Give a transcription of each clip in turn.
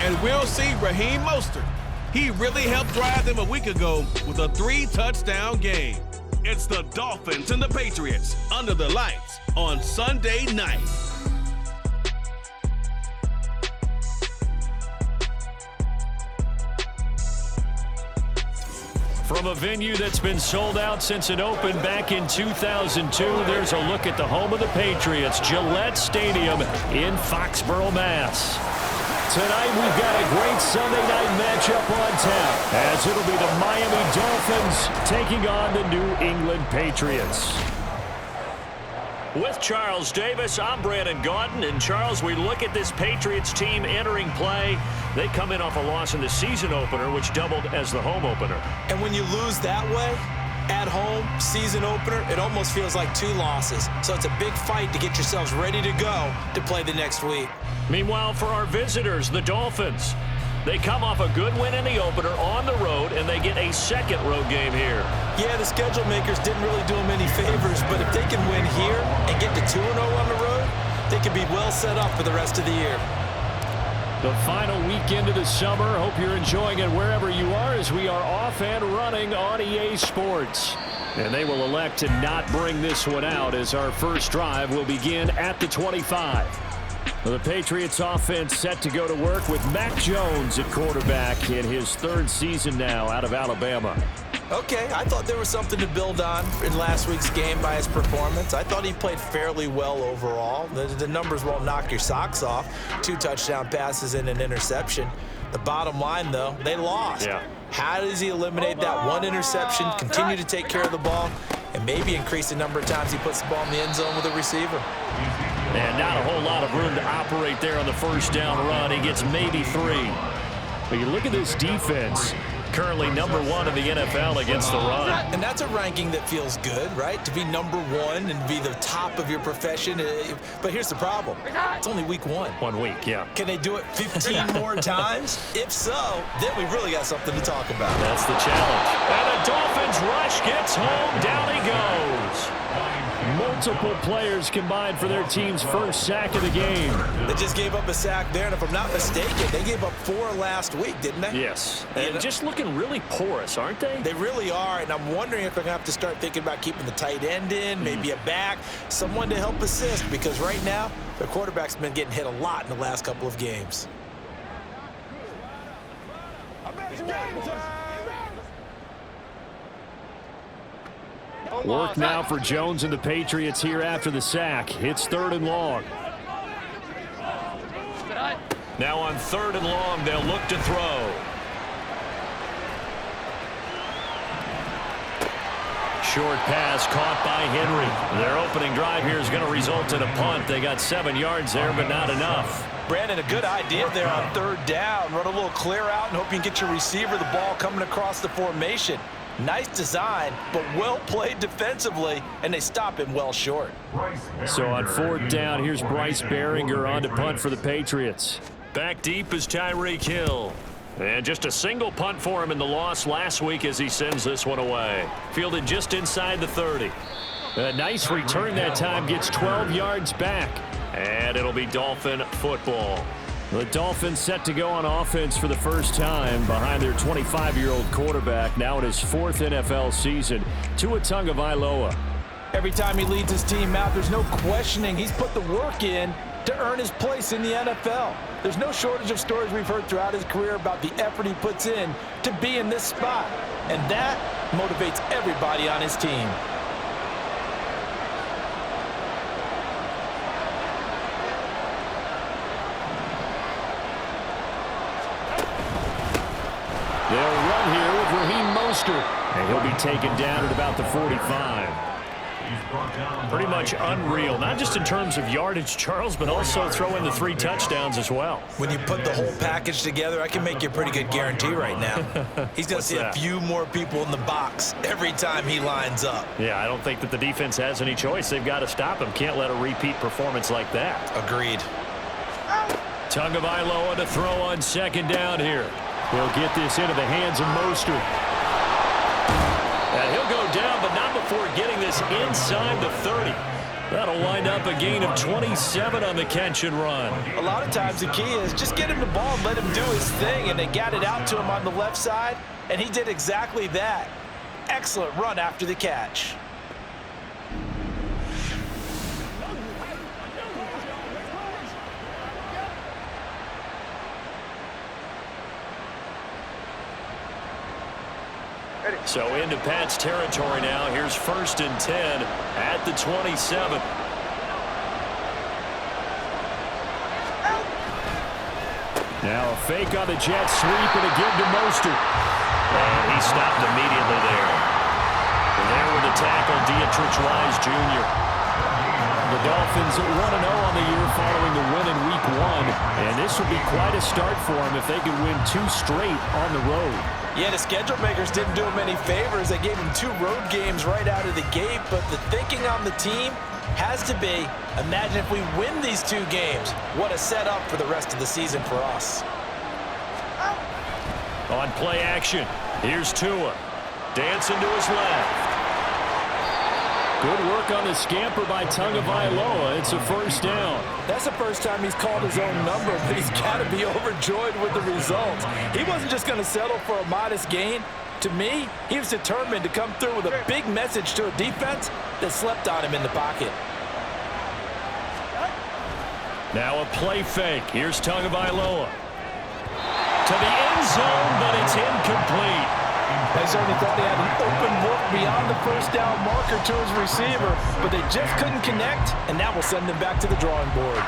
And we'll see Raheem Mostert. He really helped drive them a week ago with a 3-touchdown game. It's the Dolphins and the Patriots under the lights on Sunday night. From a venue that's been sold out since it opened back in 2002, there's a look at the home of the Patriots, Gillette Stadium in Foxborough, Mass. Tonight we've got a great Sunday night matchup on tap, as it'll be the Miami Dolphins taking on the New England Patriots. With Charles Davis, I'm Brandon Gaudin. And Charles, we look at this Patriots team entering play. They come in off a loss in the season opener, which doubled as the home opener. And when you lose that way, at home, season opener, it almost feels like 2 losses. So it's a big fight to get yourselves ready to go to play the next week. Meanwhile, for our visitors, the Dolphins, they come off a good win in the opener on the road, and they get a second road game here. Yeah, the schedule makers didn't really do them any favors, but if they can win here and get to 2-0 on the road, they can be well set up for the rest of the year. The final weekend of the summer. Hope you're enjoying it wherever you are, as we are off and running on EA Sports. And they will elect to not bring this one out, as our first drive will begin at the 25. The Patriots offense set to go to work with Mac Jones at quarterback in his 3rd season now out of Alabama. Okay, I thought there was something to build on in last week's game by his performance. I thought he played fairly well overall. The numbers won't knock your socks off. 2 touchdown passes and an interception. The bottom line, though, they lost. Yeah. How does he eliminate that 1 interception, continue to take care of the ball, and maybe increase the number of times he puts the ball in the end zone with a receiver? And not a whole lot of room to operate there on the first down run. He gets maybe 3. But you look at this defense, currently number 1 in the NFL against the run. And that's a ranking that feels good, right? To be number 1 and be the top of your profession. But here's the problem. It's only week 1. 1 week, yeah. Can they do it 15 more times? If so, then we really got something to talk about. That's the challenge. And the Dolphins rush gets home. Down he goes. Multiple players combined for their team's first sack of the game. They just gave up a sack there, and if I'm not mistaken, they gave up 4 last week, didn't they? Yes. And just looking really porous, aren't they? They really are, and I'm wondering if they're going to have to start thinking about keeping the tight end in, maybe a back, someone to help assist, because right now, their quarterback's been getting hit a lot in the last couple of games. Work now for Jones and the Patriots here after the sack. It's 3rd and long. Now on 3rd and long, they'll look to throw. Short pass caught by Henry. Their opening drive here is going to result in a punt. They got 7 yards there, but not enough. Brandon, a good idea there on 3rd down. Run a little clear out and hope you can get your receiver the ball coming across the formation. Nice design, but well played defensively, and they stop him well short. So on 4th down, here's Bryce Behringer on to punt for the Patriots. Back deep is Tyreek Hill. And just a single punt for him in the loss last week as he sends this one away. Fielded just inside the 30. A nice return that time, gets 12 yards back. And it'll be Dolphin football. The Dolphins set to go on offense for the first time behind their 25-year-old quarterback, now in his 4th NFL season, Tua Tagovailoa. Every time he leads his team out, there's no questioning he's put the work in to earn his place in the NFL. There's no shortage of stories we've heard throughout his career about the effort he puts in to be in this spot, and that motivates everybody on his team. They'll run here with Raheem Mostert, and he'll be taken down at about the 45. Pretty much unreal, not just in terms of yardage, Charles, but also throw in the 3 touchdowns as well. When you put the whole package together, I can make you a pretty good guarantee right now. He's going to see a few more people in the box every time he lines up. Yeah, I don't think that the defense has any choice. They've got to stop him. Can't let a repeat performance like that. Agreed. Tagovailoa to throw on 2nd down here. He'll get this into the hands of Mostert. And he'll go down, but not before getting this inside the 30. That'll wind up a gain of 27 on the catch and run. A lot of times the key is just get him the ball and let him do his thing, and they got it out to him on the left side, and he did exactly that. Excellent run after the catch. So into Pat's territory now. Here's 1st and 10 at the 27. Now a fake on the jet sweep and a give to Mostert. And he stopped immediately there. And there with the tackle, Dietrich Wise Jr. The Dolphins 1-0 on the year following the win in Week 1. And this would be quite a start for them if they could win 2 straight on the road. Yeah, the schedule makers didn't do him any favors. They gave him 2 road games right out of the gate, but the thinking on the team has to be, imagine if we win these 2 games. What a setup for the rest of the season for us. On play action, here's Tua. Dancing to his left. Good work on the scamper by Tagovailoa. It's a 1st down. That's the first time he's called his own number, but he's got to be overjoyed with the results. He wasn't just going to settle for a modest gain. To me, he was determined to come through with a big message to a defense that slept on him in the pocket. Now a play fake. Here's Tagovailoa. To the end zone, but it's incomplete. I certainly thought he had an open look beyond the 1st down marker to his receiver, but they just couldn't connect, and that will send him back to the drawing board.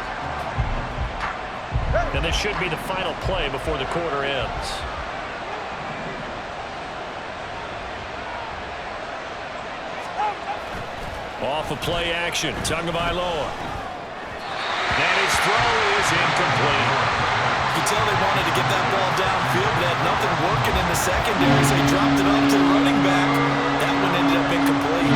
And this should be the final play before the quarter ends. Off of play action, Tagovailoa. And his throw is incomplete. You can tell they wanted to get that ball downfield, but had nothing working in the secondary, so he dropped it off to the running back. That one ended up incomplete.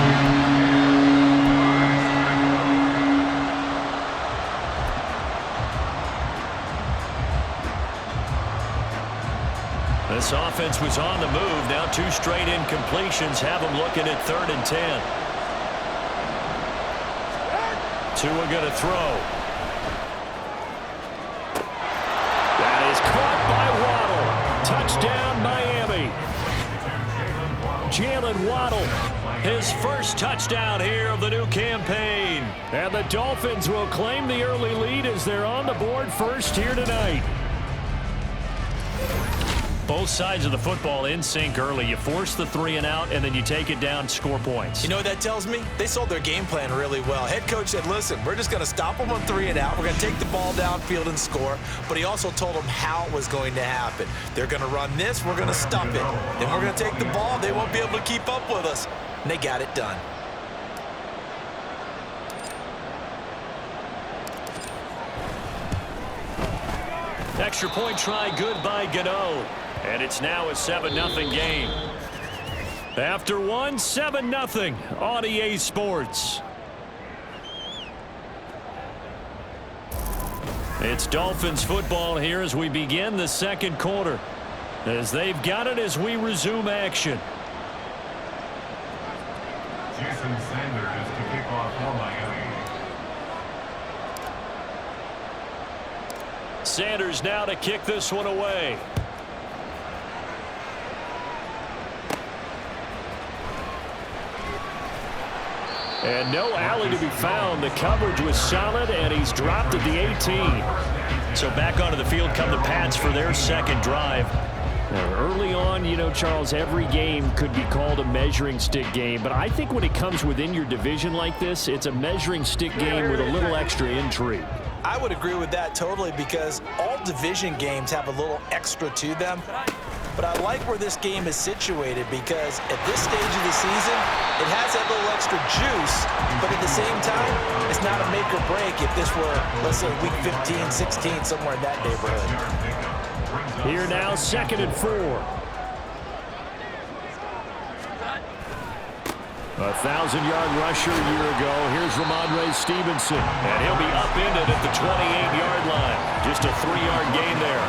This offense was on the move. Now 2 straight incompletions have them looking at 3rd and 10. Tua going to throw. Caught by Waddle. Touchdown, Miami. Jalen Waddle, his 1st touchdown here of the new campaign. And the Dolphins will claim the early lead as they're on the board first here tonight. Both sides of the football in sync early. You force the 3 and out, and then you take it down, score points. You know what that tells me? They sold their game plan really well. Head coach said, listen, we're just going to stop them on 3 and out. We're going to take the ball downfield and score. But he also told them how it was going to happen. They're going to run this. We're going to stop it. Then we're going to take the ball. They won't be able to keep up with us. And they got it done. Extra point try good by Gano. And it's now a 7-0 game. After 1, 7-0 on EA Sports. It's Dolphins football here as we begin the 2nd quarter. As they've got it as we resume action. Jason Sanders is to kick off for Miami. Sanders now to kick this one away. And no alley to be found. The coverage was solid, and he's dropped at the 18. So back onto the field come the Pats for their 2nd drive. Now, early on, you know, Charles, every game could be called a measuring stick game. But I think when it comes within your division like this, it's a measuring stick game with a little extra intrigue. I would agree with that totally because all division games have a little extra to them. But I like where this game is situated because at this stage of the season, it has that little extra juice, but at the same time, it's not a make or break if this were, let's say, week 15, 16, somewhere in that neighborhood. Here now, 2nd and 4. 1,000-yard rusher a year ago. Here's Ramondre Stevenson, and he'll be upended at the 28-yard line. Just a 3-yard gain there.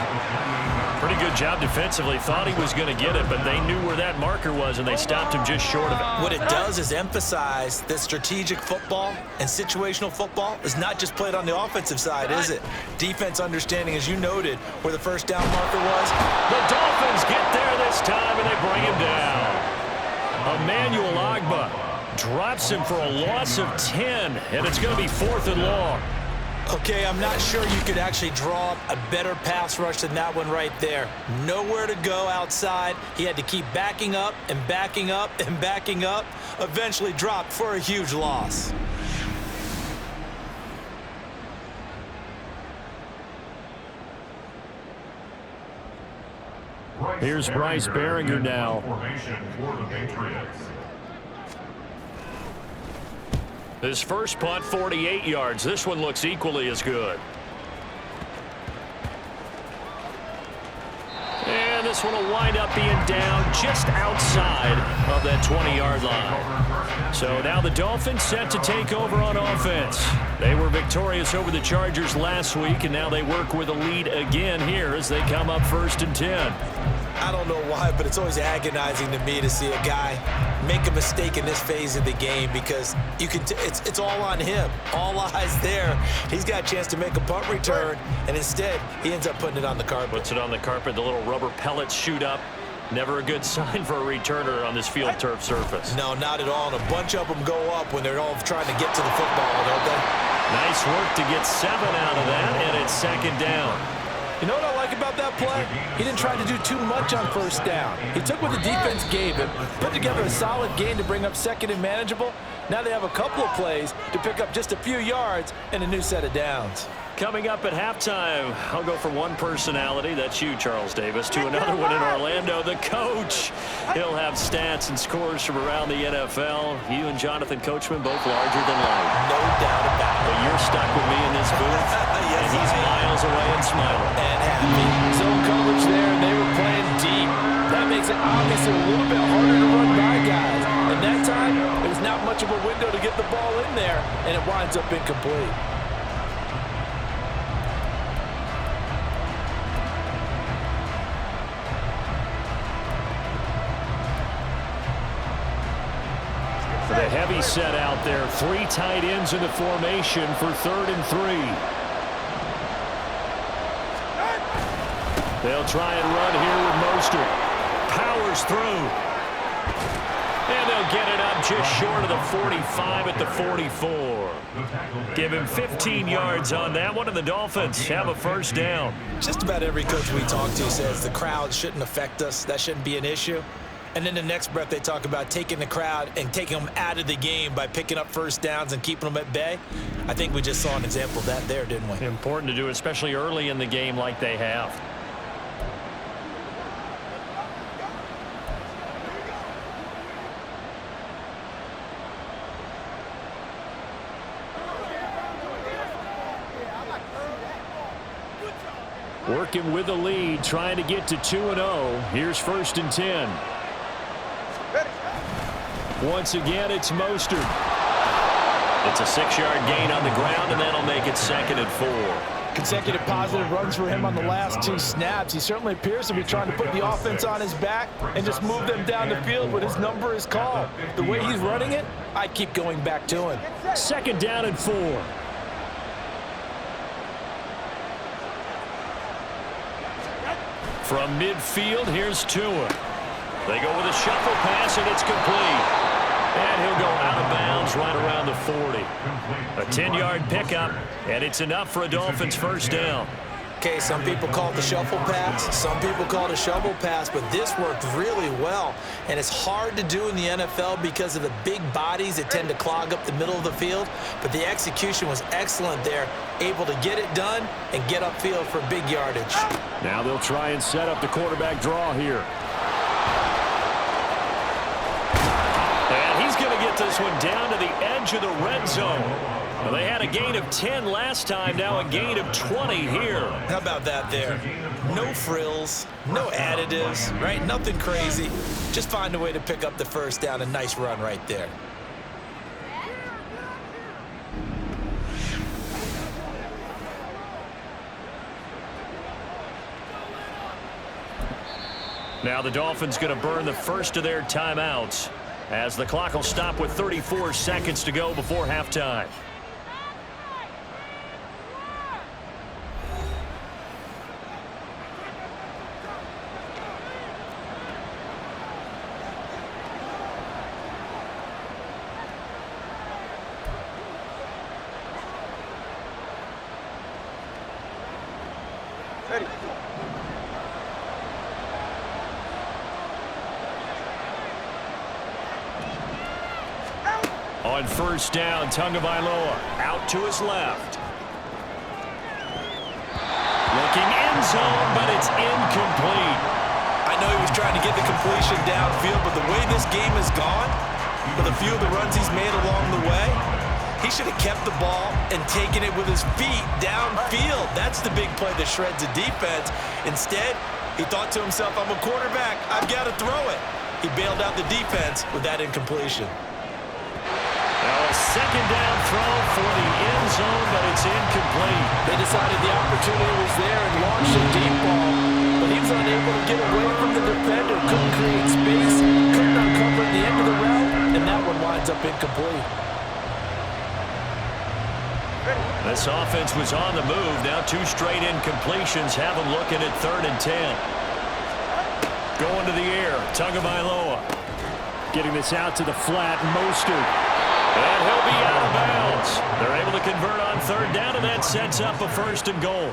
Pretty good job defensively. Thought he was going to get it, but they knew where that marker was, and they stopped him just short of it. What it does is emphasize that strategic football and situational football is not just played on the offensive side, is it? Defense understanding, as you noted, where the first down marker was. The Dolphins get there this time, and they bring him down. Emmanuel Ogbah drops him for a loss of 10, and it's going to be 4th and long. Okay, I'm not sure you could actually draw up a better pass rush than that one right there. Nowhere to go outside. He had to keep backing up and backing up and backing up. Eventually dropped for a huge loss. Here's Bryce Behringer now. His first punt, 48 yards. This one looks equally as good. And this one will wind up being down just outside of that 20-yard line. So now the Dolphins set to take over on offense. They were victorious over the Chargers last week, and now they work with a lead again here as they come up 1st and 10. I don't know why, but it's always agonizing to me to see a guy make a mistake in this phase of the game because you can it's all on him. All eyes there. He's got a chance to make a punt return, and instead he ends up putting it on the carpet. Puts it on the carpet. The little rubber pellets shoot up. Never a good sign for a returner on this field turf surface. No, not at all. And a bunch of them go up when they're all trying to get to the football, don't they? Nice work to get 7 out of that, and it's 2nd down. You know what I like about that play? He didn't try to do too much on 1st down. He took what the defense gave him, put together a solid gain to bring up 2nd and manageable. Now they have a couple of plays to pick up just a few yards and a new set of downs. Coming up at halftime, I'll go from one personality, that's you, Charles Davis, to another one in Orlando, the coach. He'll have stats and scores from around the NFL. You and Jonathan Coachman both larger than life. No doubt about it. But you're stuck with me in this booth, Yes, and he's miles away and smiling. And happy. Zone coverage there, and they were playing deep. That makes it obviously a little bit harder to run by guys. And that time, there was not much of a window to get the ball in there, and it winds up incomplete. The heavy set out there. 3 tight ends in the formation for 3rd and 3. They'll try and run here with Mostert. Powers through. And they'll get it up just short of the 45 at the 44. Give him 15 yards on that one, and the Dolphins have a 1st down. Just about every coach we talk to says the crowd shouldn't affect us. That shouldn't be an issue. And then the next breath they talk about taking the crowd and taking them out of the game by picking up 1st downs and keeping them at bay. I think we just saw an example of that there, didn't we? Important to do, especially early in the game like they have. Working with the lead, trying to get to 2-0. Here's 1st and 10. Once again, it's Mostert. It's a 6-yard gain on the ground, and that'll make it 2nd and 4. Consecutive positive runs for him on the last 2 snaps. He certainly appears to be trying to put the offense on his back and just move them down the field when his number is called. The way he's running it, I keep going back to him. 2nd down and 4. From midfield, here's Tua. They go with a shuffle pass, and it's complete. And he'll go out of bounds right around the 40. A 10-yard pickup, and it's enough for a Dolphins 1st down. Okay, some people call it the shuffle pass. Some people call it a shovel pass, but this worked really well. And it's hard to do in the NFL because of the big bodies that tend to clog up the middle of the field. But the execution was excellent there, able to get it done and get upfield for big yardage. Now they'll try and set up the quarterback draw here. And he's going to get this one down to the edge of the red zone. Well, they had a gain of 10 last time, now a gain of 20 here. How about that there? No frills, no additives, right? Nothing crazy. Just find a way to pick up the 1st down. A nice run right there. Now the Dolphins going to burn the first of their timeouts as the clock will stop with 34 seconds to go before halftime. On first down, Tagovailoa out to his left. Looking end zone, but it's incomplete. I know he was trying to get the completion downfield, but the way this game has gone, with a few of the runs he's made along the way, he should have kept the ball and taken it with his feet downfield. That's the big play that shreds the defense. Instead, he thought to himself, I'm a quarterback, I've got to throw it. He bailed out the defense with that incompletion. Now a second down throw for the end zone, but it's incomplete. They decided the opportunity was there and launched a deep ball, but he was unable to get away from the defender, couldn't create space, couldn't uncover the end of the route, and that one winds up incomplete. This offense was on the move. Now two straight incompletions have them looking at 3rd and 10. Going to the air, Tagovailoa. Getting this out to the flat, Mostert. And he'll be out of bounds. They're able to convert on 3rd down, and that sets up a 1st and goal.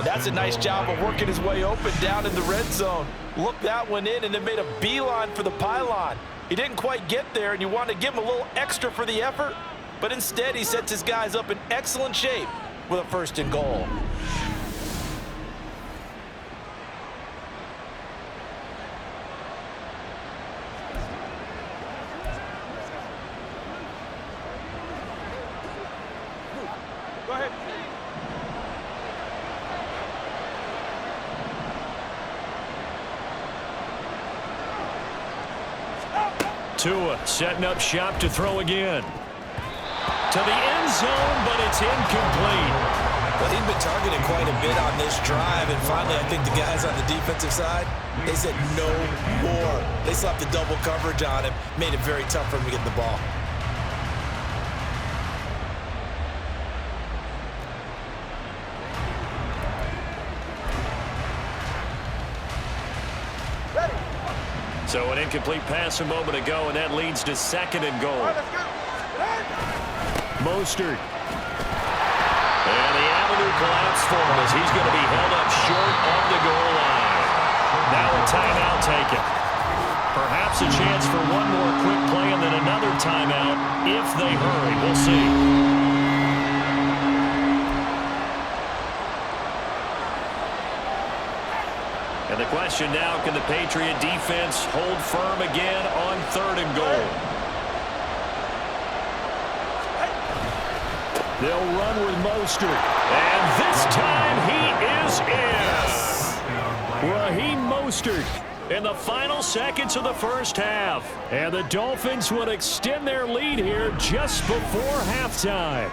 That's a nice job of working his way open down in the red zone. Looked that one in and then made a beeline for the pylon. He didn't quite get there, and you want to give him a little extra for the effort, but instead he sets his guys up in excellent shape with a 1st and goal. Go ahead. Tua setting up shop to throw again. To the end zone, but it's incomplete. Well, he's been targeted quite a bit on this drive, and finally I think the guys on the defensive side, they said no more. They slapped the double coverage on him, made it very tough for him to get the ball. So an incomplete pass a moment ago, and that leads to 2nd and goal. Mostert. And the avenue collapsed for him as he's going to be held up short of the goal line. Now a timeout taken. Perhaps a chance for one more quick play and then another timeout if they hurry. We'll see. And the question now, can the Patriot defense hold firm again on 3rd and goal? They'll run with Mostert. And this time he is in. Raheem Mostert in the final seconds of the first half. And the Dolphins would extend their lead here just before halftime.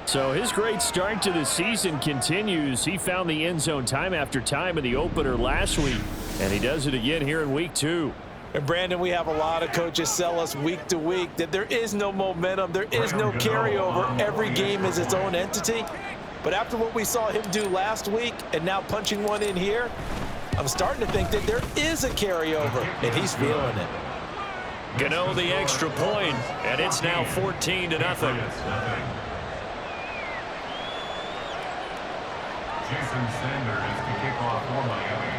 So his great start to the season continues. He found the end zone time after time in the opener last week, and he does it again here in week 2. And Brandon, we have a lot of coaches sell us week to week that there is no momentum, there is no carryover. Every game is its own entity. But after what we saw him do last week and now punching one in here, I'm starting to think that there is a carryover, and he's feeling it. Gano the extra point, and it's now 14-0. Jason Sanders to kick off for Miami.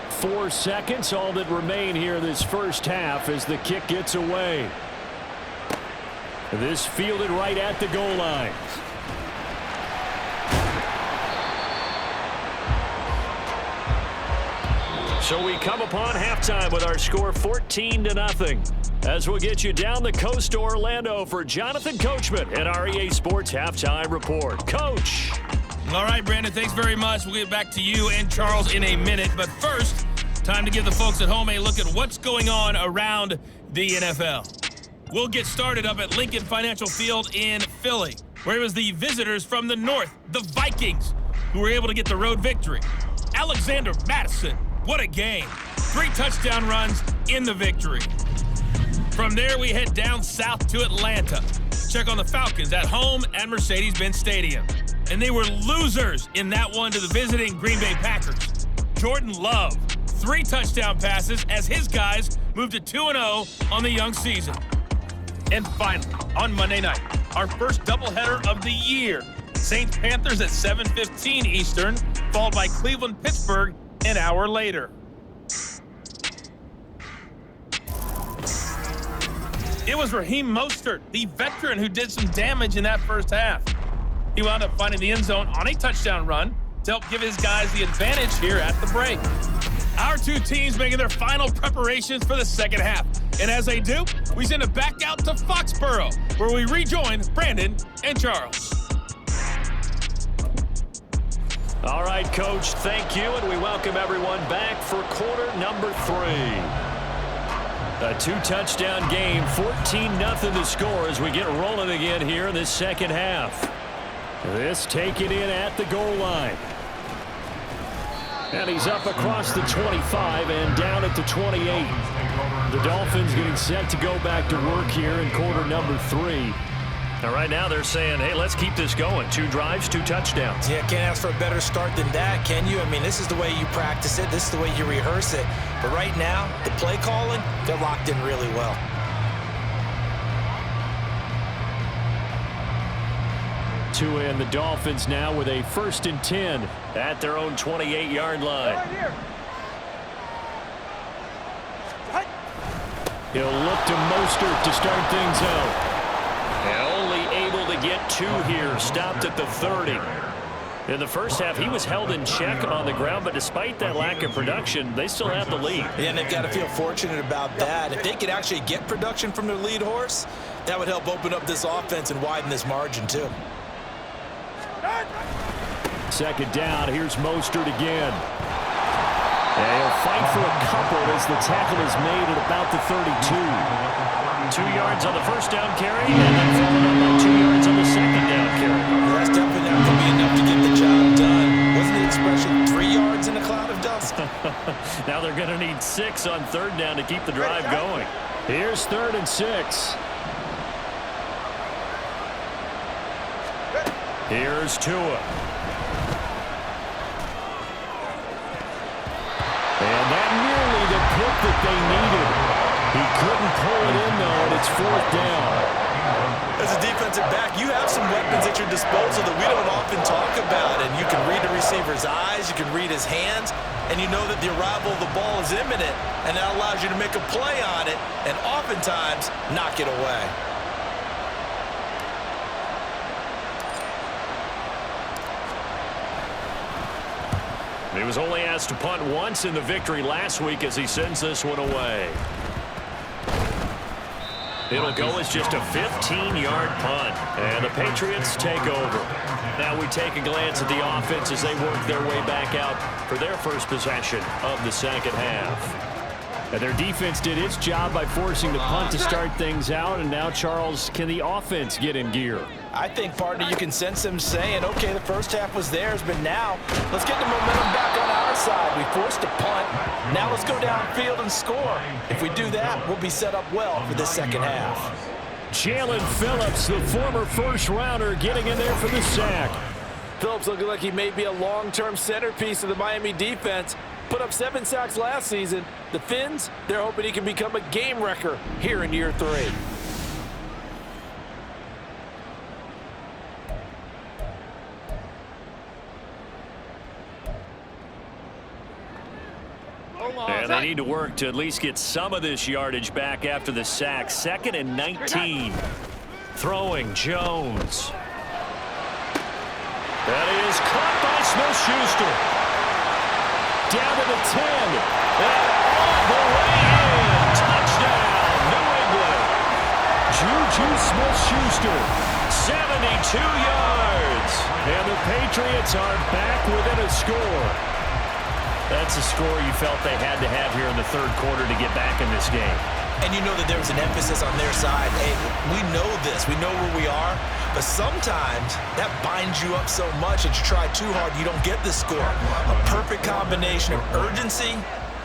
4 seconds, all that remain here this first half as the kick gets away. This fielded right at the goal line. So we come upon halftime with our score 14-0. As we'll get you down the coast to Orlando for Jonathan Coachman at our EA Sports Halftime Report. Coach. All right, Brandon, thanks very much. We'll get back to you and Charles in a minute. But first, time to give the folks at home a look at what's going on around the NFL. We'll get started up at Lincoln Financial Field in Philly, where it was the visitors from the north, the Vikings, who were able to get the road victory. Alexander Madison, what a game. 3 touchdown runs in the victory. From there, we head down south to Atlanta. Check on the Falcons at home at Mercedes-Benz Stadium. And they were losers in that one to the visiting Green Bay Packers. Jordan Love, 3 touchdown passes as his guys moved to 2-0 on the young season. And finally, on Monday night, our first doubleheader of the year. Saints Panthers at 7:15 Eastern, followed by Cleveland Pittsburgh an hour later. It was Raheem Mostert, the veteran, who did some damage in that first half. He wound up finding the end zone on a touchdown run to help give his guys the advantage here at the break. Our 2 teams making their final preparations for the second half. And as they do, we send it back out to Foxborough, where we rejoin Brandon and Charles. All right, Coach, thank you, and we welcome everyone back for quarter number 3. A 2-touchdown game, 14-0 to score as we get rolling again here in this second half. This taken in at the goal line. And he's up across the 25 and down at the 28. The Dolphins getting set to go back to work here in quarter number 3. Now, right now, they're saying, hey, let's keep this going. 2 drives, 2 touchdowns. Yeah, can't ask for a better start than that, can you? I mean, this is the way you practice it. This is the way you rehearse it. But right now, the play calling, they're locked in really well. And the Dolphins now with a 1st and 10 at their own 28-yard line. He'll look to Mostert to start things out. And only able to get 2 here, stopped at the 30. In the first half, he was held in check on the ground, but despite that lack of production, they still have the lead. Yeah, and they've got to feel fortunate about that. If they could actually get production from their lead horse, that would help open up this offense and widen this margin too. Second down, here's Mostert again. And he'll fight for a couple as the tackle is made at about the 32. 2 yards on the first down carry, and then followed up by 2 yards on the second down carry. Well, that's definitely not going to be enough to get the job done. Wasn't the expression 3 yards in a cloud of dust? Now they're going to need 6 on 3rd down to keep the drive going. Here's 3rd and 6. Here's Tua. And that nearly the pick that they needed. He couldn't pull it in, though, and it's 4th down. As a defensive back, you have some weapons at your disposal that we don't often talk about. And you can read the receiver's eyes, you can read his hands, and you know that the arrival of the ball is imminent, and that allows you to make a play on it and oftentimes knock it away. He was only asked to punt once in the victory last week as he sends this one away. It'll go as just a 15-yard punt, and the Patriots take over. Now we take a glance at the offense as they work their way back out for their first possession of the second half. And their defense did its job by forcing the punt to start things out, and now, Charles, can the offense get in gear? I think, partner, you can sense them saying, okay, the first half was theirs, but now let's get the momentum back on our side. We forced a punt. Now let's go downfield and score. If we do that, we'll be set up well for this second half. Jalen Phillips, the former first-rounder, getting in there for the sack. Phillips looking like he may be a long-term centerpiece of the Miami defense. Put up 7 sacks last season. The Fins, they're hoping he can become a game wrecker here in year 3. And they need to work to at least get some of this yardage back after the sack. 2nd and 19. Throwing Jones. That is caught by Smith-Schuster. Down to the 10. And all the way in. Touchdown, New England. Juju Smith-Schuster. 72 yards. And the Patriots are back within a score. That's a score you felt they had to have here in the 3rd quarter to get back in this game. And you know that there's an emphasis on their side. Hey, we know this. We know where we are. But sometimes that binds you up so much that you try too hard, you don't get the score. A perfect combination of urgency,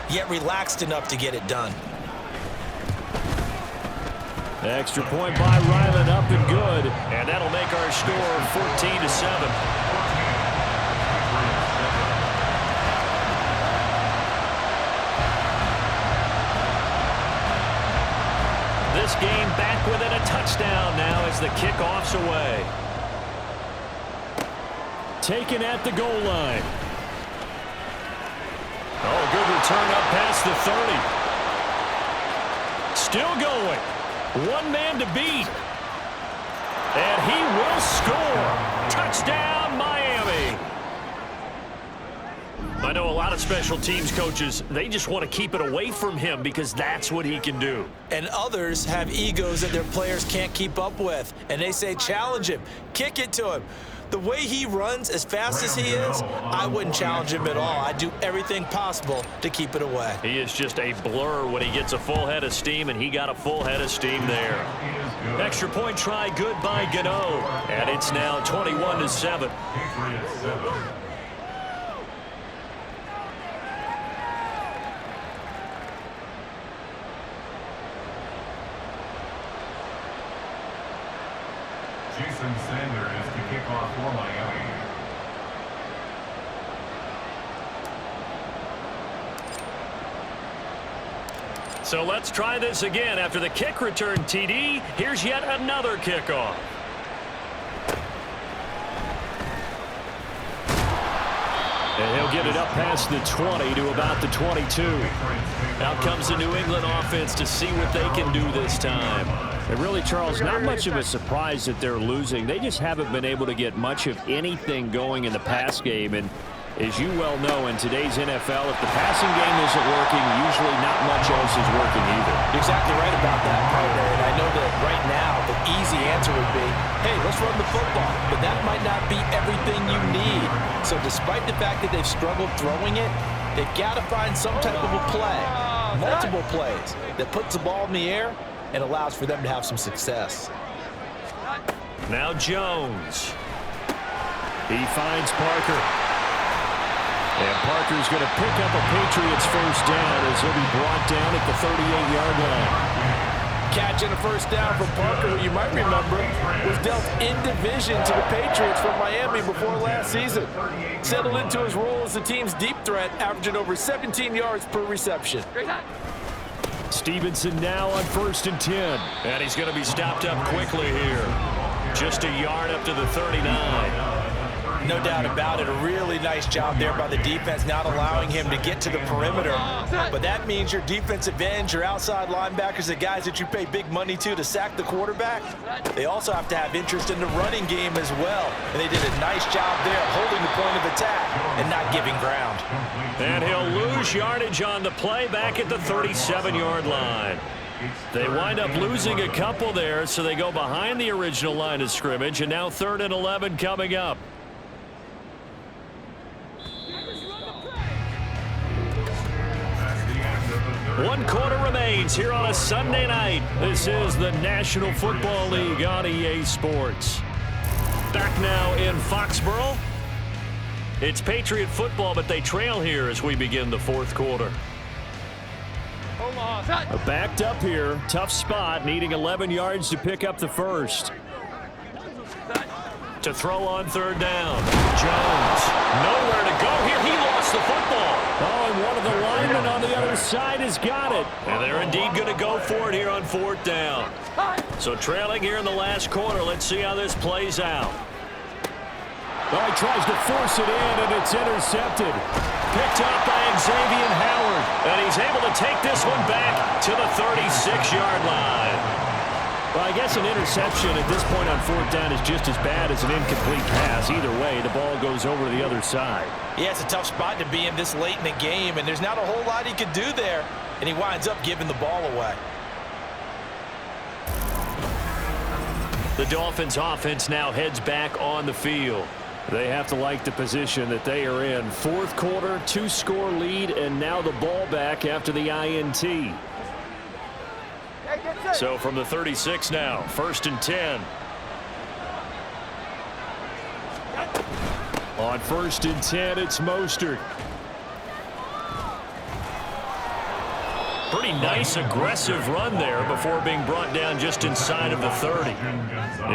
yet relaxed enough to get it done. Extra point by Ryland, up and good. And that'll make our score 14-7. This game back within a touchdown now as the kickoff's away. Taken at the goal line. Oh, good return up past the 30. Still going. One man to beat. And he will score. Touchdown, Miami. I know a lot of special teams coaches, they just want to keep it away from him because that's what he can do. And others have egos that their players can't keep up with. And they say, challenge him, kick it to him. The way he runs as fast as he is, I wouldn't challenge him at all. I'd do everything possible to keep it away. He is just a blur when he gets a full head of steam, and he got a full head of steam there. Extra point try good by Gano. And it's now 21-7. Jason Sanders to kick off for Miami. So let's try this again. After the kick return TD, here's yet another kickoff. And he'll get it up past the 20 to about the 22. Out comes the New England offense to see what they can do this time. And really, Charles, not much of a surprise that they're losing. They just haven't been able to get much of anything going in the pass game. And as you well know, in today's NFL, if the passing game isn't working, usually not much else is working either. You're exactly right about that, partner. And I know that right now the easy answer would be, hey, let's run the football. But that might not be everything you need. So despite the fact that they've struggled throwing it, they've got to find some type of a play, multiple plays, that puts the ball in the air and allows for them to have some success. Now Jones. He finds Parker. And Parker's going to pick up a Patriots first down as he'll be brought down at the 38-yard line. Catching a first down for Parker, who you might remember was dealt in division to the Patriots from Miami before last season. Settled into his role as the team's deep threat, averaging over 17 yards per reception. Stevenson now on 1st and 10. And he's going to be stopped up quickly here. Just a yard up to the 39. No doubt about it. A really nice job there by the defense, not allowing him to get to the perimeter. But that means your defensive ends, your outside linebackers, the guys that you pay big money to sack the quarterback, they also have to have interest in the running game as well. And they did a nice job there holding the point of attack and not giving ground. And he'll lose yardage on the play back at the 37-yard line. They wind up losing a couple there, so they go behind the original line of scrimmage, and now 3rd and 11 coming up. One quarter remains here on a Sunday night. This is the National Football League on EA Sports. Back now in Foxborough. It's Patriot football, but they trail here as we begin the 4th quarter. Backed up here. Tough spot, needing 11 yards to pick up the first. To throw on 3rd down. Jones. Nowhere to go here. He lost the football. Oh, and one of the linemen on the other side has got it. And they're indeed going to go for it here on 4th down. So trailing here in the last quarter. Let's see how this plays out. Well, he tries to force it in, and it's intercepted. Picked up by Xavier Howard. And he's able to take this one back to the 36-yard line. Well, I guess an interception at this point on 4th down is just as bad as an incomplete pass. Either way, the ball goes over to the other side. Yeah, it's a tough spot to be in this late in the game, and there's not a whole lot he could do there, and he winds up giving the ball away. The Dolphins offense now heads back on the field. They have to like the position that they are in. 4th quarter, 2-score lead, and now the ball back after the INT. So from the 36 now, 1st and 10. On 1st and 10, it's Mostert. Pretty nice aggressive run there before being brought down just inside of the 30.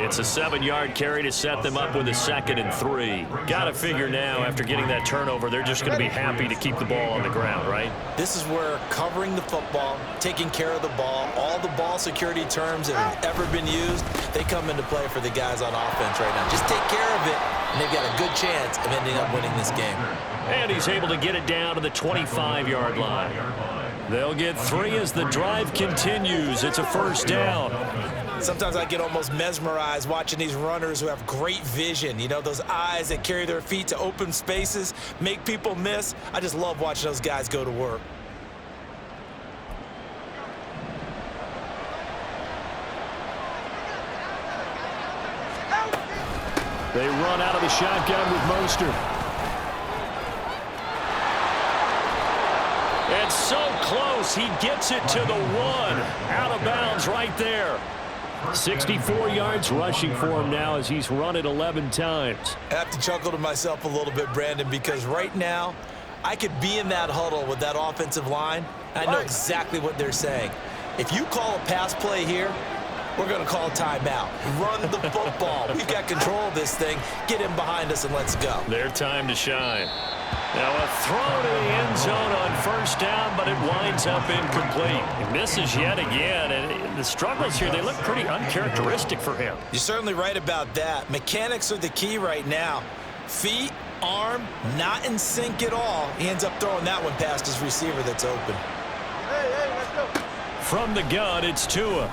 It's a 7-yard carry to set them up with a 2nd and 3. Got to figure now after getting that turnover, they're just going to be happy to keep the ball on the ground, right? This is where covering the football, taking care of the ball, all the ball security terms that have ever been used, they come into play for the guys on offense right now. Just take care of it, and they've got a good chance of ending up winning this game. And he's able to get it down to the 25-yard line. They'll get 3 as the drive continues. It's a 1st down. Sometimes I get almost mesmerized watching these runners who have great vision. You know, those eyes that carry their feet to open spaces, make people miss. I just love watching those guys go to work. They run out of the shotgun with Mostert. And so close, he gets it to the 1. Out of bounds right there. 64 yards rushing for him now as he's run it 11 times. I have to chuckle to myself a little bit, Brandon, because right now I could be in that huddle with that offensive line. I know exactly what they're saying. If you call a pass play here, we're going to call a timeout. Run the football. We've got control of this thing. Get him behind us and let's go. Their time to shine. Now a throw to the end zone on 1st down, but it winds up incomplete. He misses yet again, and the struggles here, they look pretty uncharacteristic for him. You're certainly right about that. Mechanics are the key right now. Feet, arm, not in sync at all. He ends up throwing that one past his receiver that's open. Hey, let's go. From the gun, it's Tua.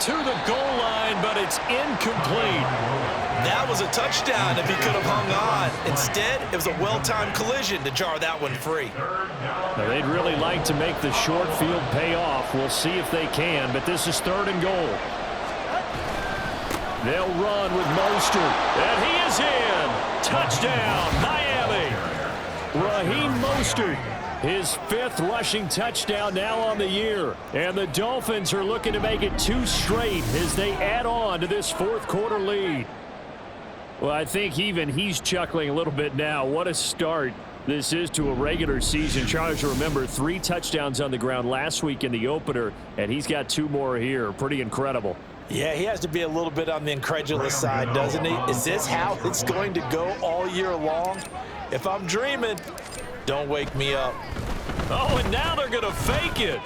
To the goal line, but it's incomplete. That was a touchdown if he could have hung on. Instead, it was a well-timed collision to jar that one free. Now, they'd really like to make the short field pay off. We'll see if they can, but this is 3rd and goal. They'll run with Mostert. And he is in. Touchdown, Miami. Raheem Mostert, his 5th rushing touchdown now on the year. And the Dolphins are looking to make it 2 straight as they add on to this 4th quarter lead. Well, I think even he's chuckling a little bit now. What a start this is to a regular season. Charles, remember, 3 touchdowns on the ground last week in the opener, and he's got 2 more here. Pretty incredible. Yeah, he has to be a little bit on the incredulous side, doesn't he? Is this how it's going to go all year long? If I'm dreaming, don't wake me up. Oh, and now they're going to fake it.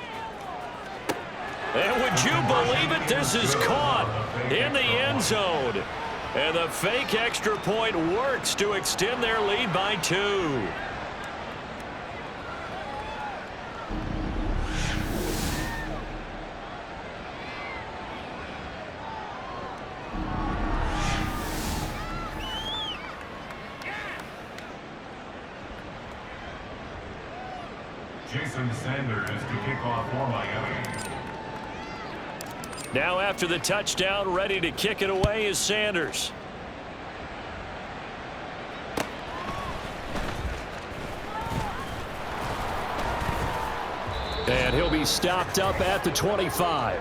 And would you believe it? This is caught in the end zone. And the fake extra point works to extend their lead by 2. Jason Sanders to kick off for Miami. Now after the touchdown, ready to kick it away is Sanders. And he'll be stopped up at the 25.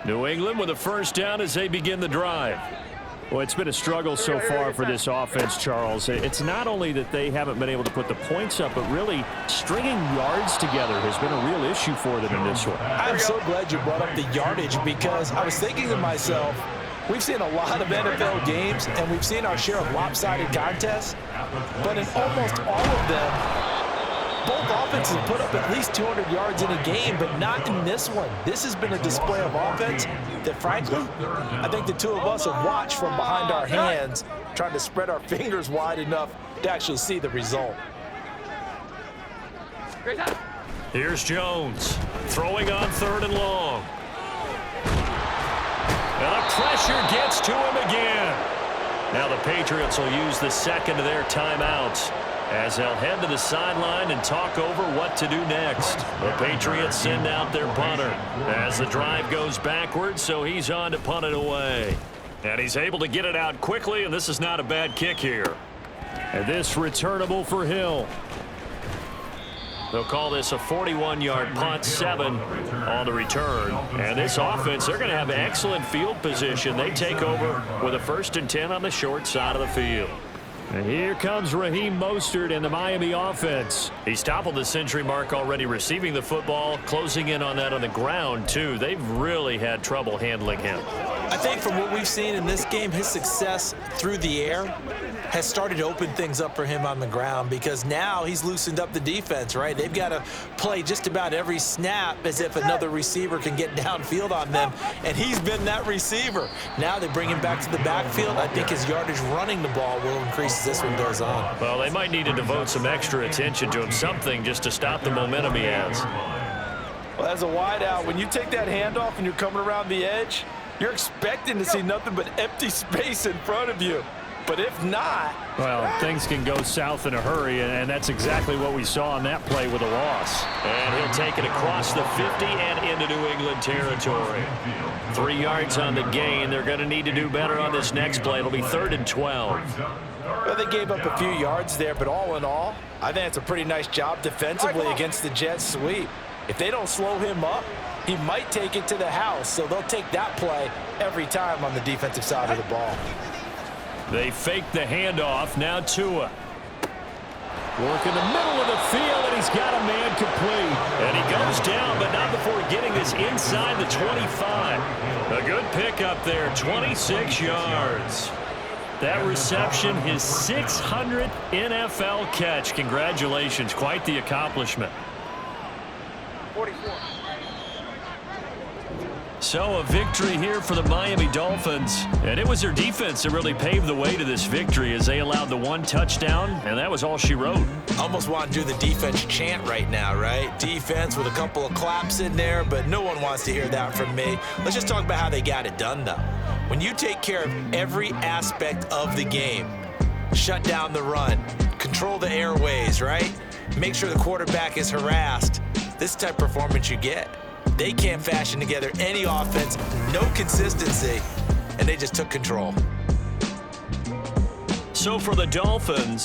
New England with a 1st down as they begin the drive. Well, it's been a struggle so far for this offense, Charles. It's not only that they haven't been able to put the points up, but really stringing yards together has been a real issue for them in this one. I'm so glad you brought up the yardage because I was thinking to myself, we've seen a lot of NFL games and we've seen our share of lopsided contests, but in almost all of them, both offenses put up at least 200 yards in a game, but not in this one. This has been a display of offense that, frankly, I think the 2 of us have watched from behind our hands, trying to spread our fingers wide enough to actually see the result. Here's Jones throwing on 3rd and long. And the pressure gets to him again. Now the Patriots will use the 2nd of their timeouts as they'll head to the sideline and talk over what to do next. The Patriots send out their punter as the drive goes backwards, so he's on to punt it away. And he's able to get it out quickly, and this is not a bad kick here. And this returnable for Hill. They'll call this a 41-yard punt, 7 on the return. And this offense, they're going to have excellent field position. They take over with a 1st and 10 on the short side of the field. And here comes Raheem Mostert and the Miami offense. He's toppled the century mark already receiving the football, closing in on that on the ground, too. They've really had trouble handling him. I think from what we've seen in this game, his success through the air has started to open things up for him on the ground, because now he's loosened up the defense, right? They've got to play just about every snap as if another receiver can get downfield on them, and he's been that receiver. Now they bring him back to the backfield. I think his yardage running the ball will increase as this one goes on. Well, they might need to devote some extra attention to him, something just to stop the momentum he has. Well, as a wideout, when you take that handoff and you're coming around the edge, you're expecting to see nothing but empty space in front of you. But if not... Well, things can go south in a hurry, and that's exactly what we saw on that play with a loss. And he'll take it across the 50 and into New England territory. 3 yards on the gain. They're going to need to do better on this next play. It'll be 3rd and 12. Well, they gave up a few yards there, but all in all, I think it's a pretty nice job defensively against the Jets sweep. If they don't slow him up, he might take it to the house, so they'll take that play every time on the defensive side of the ball. They fake the handoff. Now Tua. Work in the middle of the field, and he's got a man complete. And he goes down, but not before getting this inside the 25. A good pickup there, 26 yards. That reception, his 600th NFL catch. Congratulations, quite the accomplishment. 44. So a victory here for the Miami Dolphins. And it was their defense that really paved the way to this victory as they allowed the 1 touchdown, and that was all she wrote. Almost want to do the defense chant right now, right? Defense with a couple of claps in there, but no one wants to hear that from me. Let's just talk about how they got it done, though. When you take care of every aspect of the game, shut down the run, control the airways, right? Make sure the quarterback is harassed. This type of performance you get. They can't fashion together any offense, no consistency, and they just took control. So for the Dolphins,